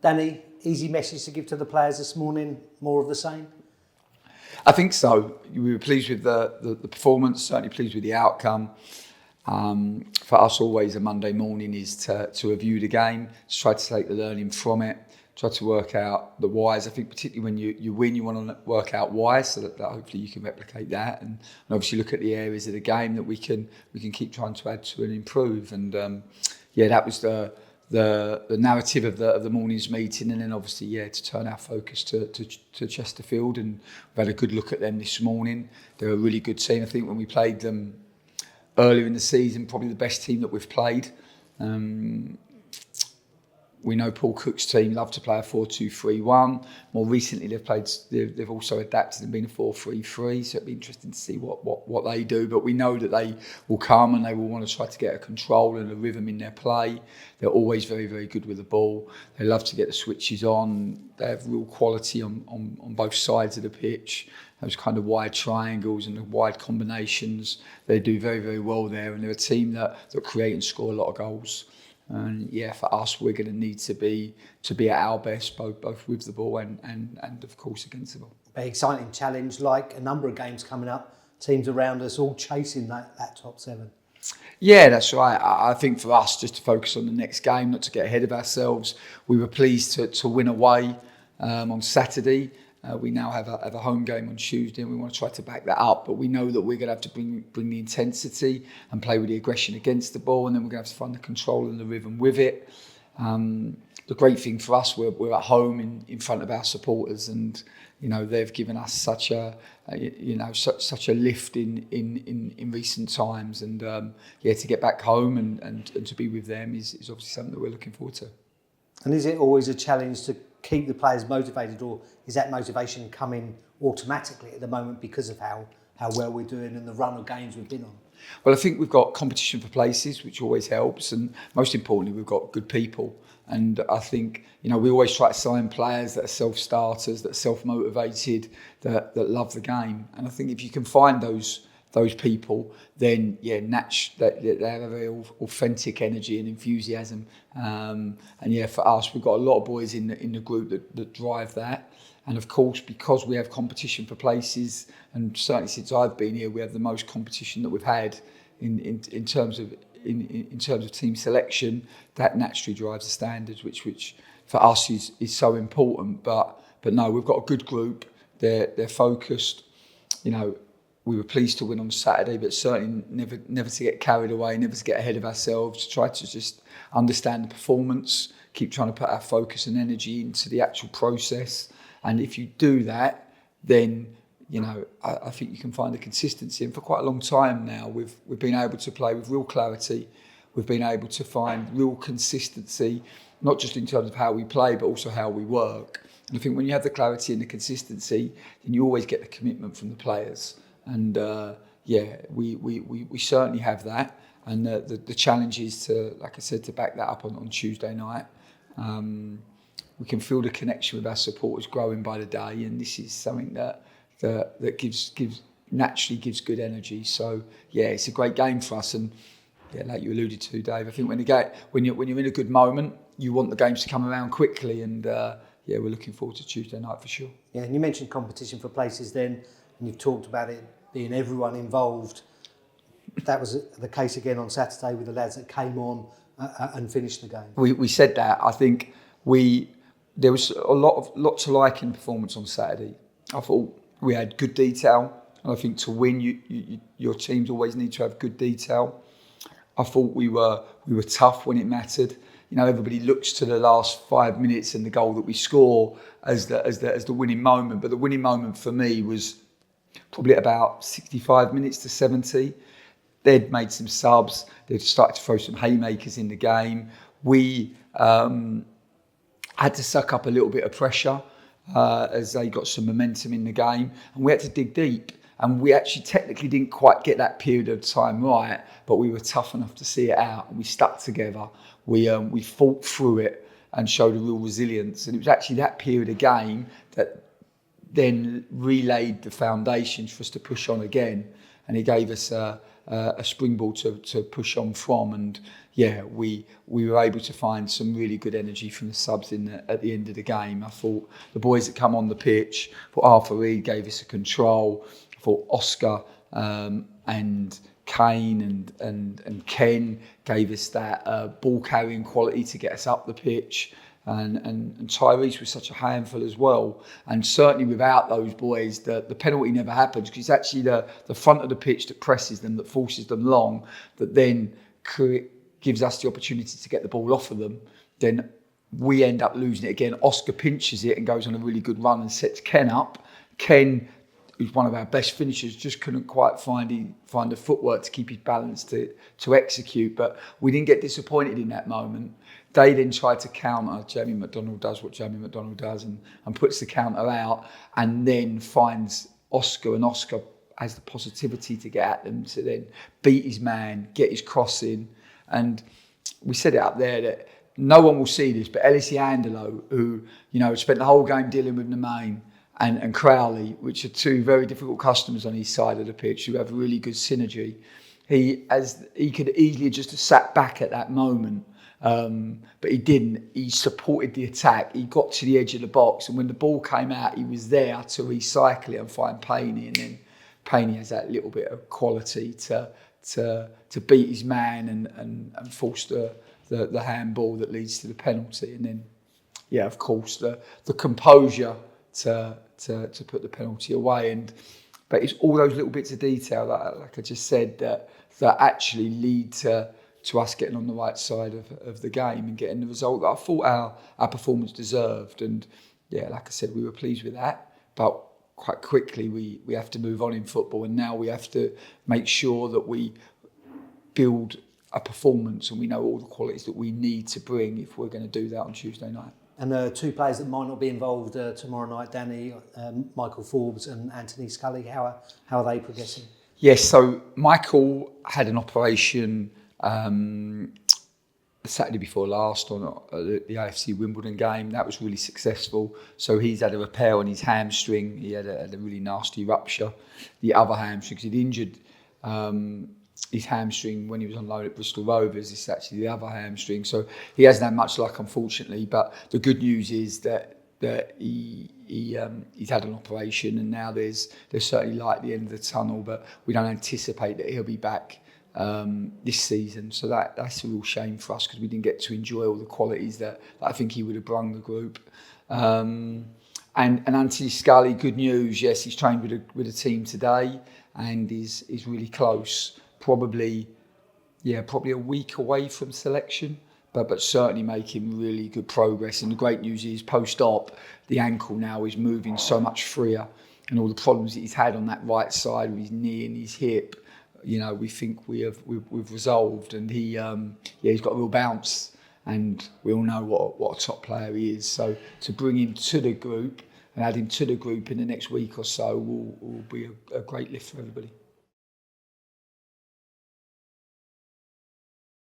Danny, easy message to give to the players this morning, more of the same? I think so. We were pleased with the performance, certainly pleased with the outcome. For us, always a Monday morning is to review the game, to try to take the learning from it, try to work out the whys. I think particularly when you win, you want to work out why, so that hopefully you can replicate that, and obviously look at the areas of the game that we can keep trying to add to and improve. And that was the narrative of the morning's meeting, and then obviously to turn our focus to Chesterfield, and we've had a good look at them this morning. They're a really good team. I think when we played them earlier in the season, probably the best team that we've played. We know Paul Cook's team love to play a 4-2-3-1. More recently, they've also adapted and been a 4-3-3. So it'd be interesting to see what they do. But we know that they will come and they will want to try to get a control and a rhythm in their play. They're always very, very good with the ball. They love to get the switches on. They have real quality on both sides of the pitch. Those kind of wide triangles and the wide combinations, they do very, very well there. And they're a team that create and score a lot of goals. And for us, we're going to need to be at our best, both with the ball and of course against the ball. Very exciting challenge, like a number of games coming up. Teams around us all chasing that top 7. Yeah, that's right. I think for us, just to focus on the next game, not to get ahead of ourselves. We were pleased to win away on Saturday. We now have a home game on Tuesday, and we want to try to back that up. But we know that we're going to have to bring the intensity and play with the aggression against the ball, and then we're going to have to find the control and the rhythm with it. The great thing for us, we're at home in front of our supporters, and they've given us such a lift in recent times, and to get back home and to be with them is obviously something that we're looking forward to. And is it always a challenge to keep the players motivated, or is that motivation coming automatically at the moment because of how well we're doing and the run of games we've been on? Well, I think we've got competition for places, which always helps, and most importantly, we've got good people. And I think we always try to sign players that are self-starters, that are self-motivated, that love the game. And I think if you can find those people, then they have a very authentic energy and enthusiasm. For us, we've got a lot of boys in the group that drive that. And of course, because we have competition for places, and certainly since I've been here, we have the most competition that we've had in terms of team selection. That naturally drives the standards, which for us is so important. But no, we've got a good group. They're focused. We were pleased to win on Saturday, but certainly never to get carried away, never to get ahead of ourselves, to try to just understand the performance, keep trying to put our focus and energy into the actual process. And if you do that, then I think you can find the consistency. And for quite a long time now, we've been able to play with real clarity. We've been able to find real consistency, not just in terms of how we play, but also how we work. And I think when you have the clarity and the consistency, then you always get the commitment from the players. And we certainly have that. And the challenge is to, like I said, to back that up on Tuesday night. We can feel the connection with our supporters growing by the day, and this is something that naturally gives good energy. So it's a great game for us. And like you alluded to, Dave, I think when you're in a good moment, you want the games to come around quickly. And we're looking forward to Tuesday night for sure. Yeah, and you mentioned competition for places then, and you've talked about it being everyone involved. That was the case again on Saturday with the lads that came on and finished the game. We said that. I think there was a lot to like in the performance on Saturday. I thought we had good detail. And I think to win, your teams always need to have good detail. I thought we were tough when it mattered. Everybody looks to the last 5 minutes and the goal that we score as the winning moment. But the winning moment for me was probably at about 65 minutes to 70. They'd made some subs. They'd started to throw some haymakers in the game. We had to suck up a little bit of pressure as they got some momentum in the game. And we had to dig deep. And we actually technically didn't quite get that period of time right, but we were tough enough to see it out. And we stuck together. We fought through it and showed a real resilience. And it was actually that period of game that then relayed the foundations for us to push on again. And it gave us a a springboard to push on from. And yeah, we were able to find some really good energy from the subs at the end of the game. I thought the boys that come on the pitch, for Arthur Reed gave us a control. I thought Oscar and Kane and Ken gave us that ball carrying quality to get us up the pitch. And Tyrese was such a handful as well. And certainly without those boys, the penalty never happens, because it's actually the front of the pitch that presses them, that forces them long, that then gives us the opportunity to get the ball off of them. Then we end up losing it again. Oscar pinches it and goes on a really good run and sets Ken up. Ken, who's one of our best finishers, just couldn't quite find the footwork to keep his balance to execute. But we didn't get disappointed in that moment. They then tried to counter. Jamie McDonald does what Jamie McDonald does and puts the counter out, and then finds Oscar, and Oscar has the positivity to get at them, to then beat his man, get his cross in. And we said it up there that no one will see this, but Ellis Andelo, who spent the whole game dealing with Nemain and Cowley, which are two very difficult customers on his side of the pitch, who have really good synergy. He could easily have just sat back at that moment. But he didn't. He supported the attack. He got to the edge of the box, and when the ball came out, he was there to recycle it and find Paney. And then Paney has that little bit of quality to beat his man and force the handball that leads to the penalty. And then, yeah, of course, the composure to put the penalty away. But it's all those little bits of detail that, like I just said, that actually lead to us getting on the right side of the game and getting the result that I thought our performance deserved. And yeah, like I said, we were pleased with that. But quite quickly, we have to move on in football, and now we have to make sure that we build a performance and we know all the qualities that we need to bring if we're going to do that on Tuesday night. And two players that might not be involved tomorrow night, Danny, Michael Forbes and Anthony Scully, how are they progressing? Yes, so Michael had an operation the Saturday before last on the AFC Wimbledon game. That was really successful. So he's had a repair on his hamstring. He had a really nasty rupture. The other hamstring, because he'd injured his hamstring when he was on loan at Bristol Rovers. It's actually the other hamstring. So he hasn't had much luck, unfortunately. But the good news is that he's had an operation, and now there's certainly light at the end of the tunnel. But we don't anticipate that he'll be back this season, so that's a real shame for us, because we didn't get to enjoy all the qualities that I think he would have brought the group. And Anthony Scully, good news. Yes, he's trained with a team today and is really close. Probably a week away from selection, but certainly making really good progress. And the great news is, post-op, the ankle now is moving so much freer, and all the problems that he's had on that right side with his knee and his hip, we think we've resolved, and he's got a real bounce, and we all know what a top player he is. So to bring him to the group and add him to the group in the next week or so will be a great lift for everybody.